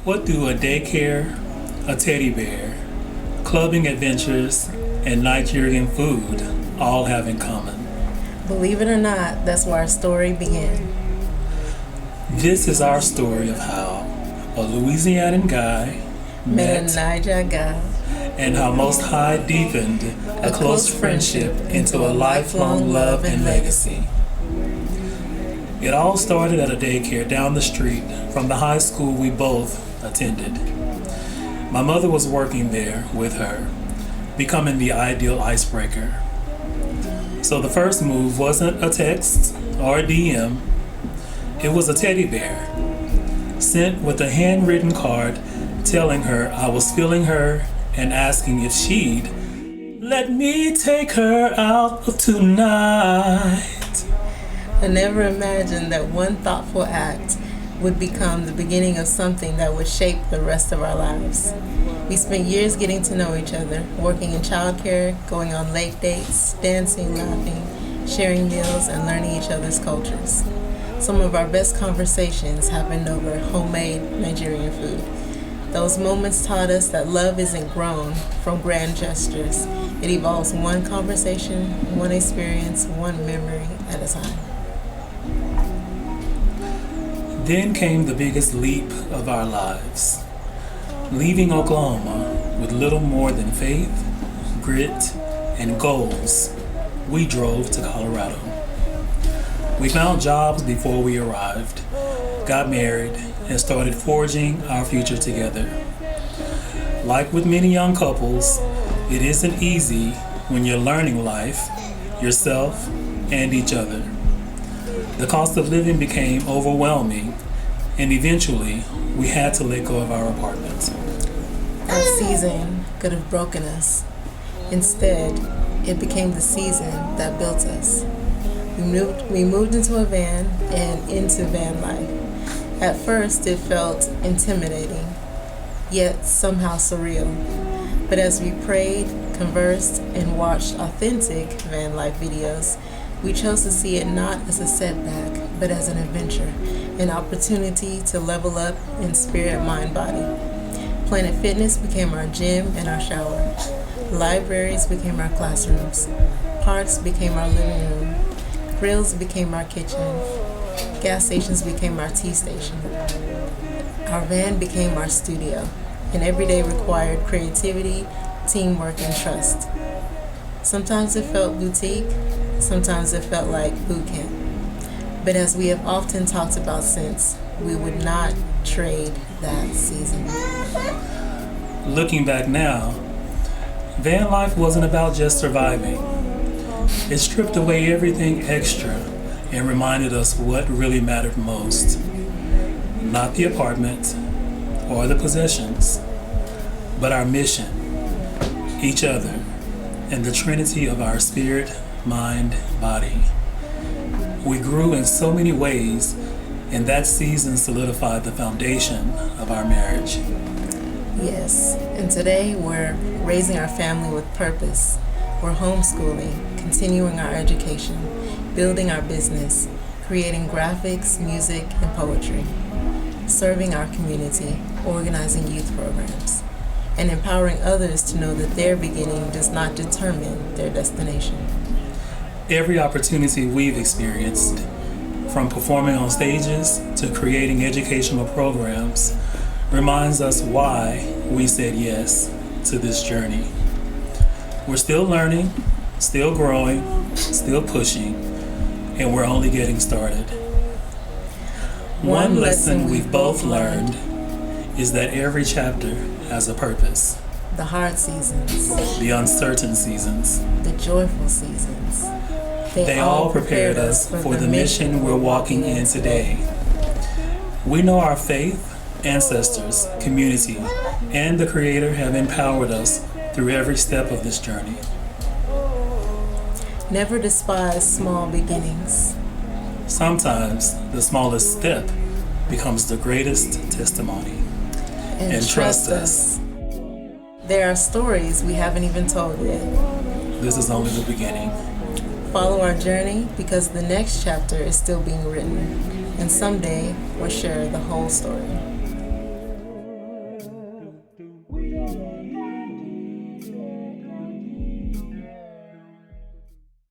What do a daycare, a teddy bear, clubbing adventures, and Nigerian food all have in common? Believe it or not, that's where our story began. This is our story of how a Louisianan guy Met met Naija Gyal. and how Most High deepened a close friendship into a lifelong love and legacy. It all started at a daycare down the street from the high school we both attended. My mother was working there with her, becoming the ideal icebreaker. So the first move wasn't a text or a DM, it was a teddy bear, sent with a handwritten card telling her I was feeling her and asking if she'd let me take her out tonight. I never imagined that one thoughtful act would become the beginning of something that would shape the rest of our lives. We spent years getting to know each other, working in childcare, going on late dates, dancing, laughing, sharing meals, and learning each other's cultures. Some of our best conversations happened over homemade Nigerian food. Those moments taught us that love isn't grown from grand gestures. It evolves one conversation, one experience, one memory at a time. Then came the biggest leap of our lives. Leaving Oklahoma with little more than faith, grit, and goals, we drove to Colorado. We found jobs before we arrived, got married, and started forging our future together. Like with many young couples, it isn't easy when you're learning life, yourself, and each other. The cost of living became overwhelming, and eventually we had to let go of our apartment. That season could have broken us. Instead, it became the season that built us. We moved into a van and into van life. At first, it felt intimidating, yet somehow surreal. But as we prayed, conversed, and watched authentic van life videos, we chose to see it not as a setback, but as an adventure, an opportunity to level up in spirit, mind, body. Planet Fitness became our gym and our shower. Libraries became our classrooms. Parks became our living room. Grills became our kitchen. Gas stations became our tea station. Our van became our studio, and every day required creativity, teamwork, and trust. Sometimes it felt boutique, sometimes it felt like boot camp. But as we have often talked about since, we would not trade that season. Looking back now, van life wasn't about just surviving. It stripped away everything extra and reminded us what really mattered most. Not the apartment or the possessions, but our mission, each other, and the trinity of our spirit, mind, body. We grew in so many ways, and that season solidified the foundation of our marriage. Yes, and today we're raising our family with purpose. We're homeschooling, continuing our education, building our business, creating graphics, music, and poetry, serving our community, organizing youth programs, and empowering others to know that their beginning does not determine their destination. Every opportunity we've experienced, from performing on stages to creating educational programs, reminds us why we said yes to this journey. We're still learning, still growing, still pushing, and we're only getting started. One lesson we've both learned is that every chapter has a purpose. The hard seasons, The uncertain seasons, the joyful seasons, they all prepared us for the mission we're walking in today. We know our faith, ancestors, community, and the Creator have empowered us through every step of this journey. Never despise small beginnings. Sometimes the smallest step becomes the greatest testimony. And trust us, there are stories we haven't even told yet. this is only the beginning. Follow our journey because the next chapter is still being written, and someday we'll share the whole story.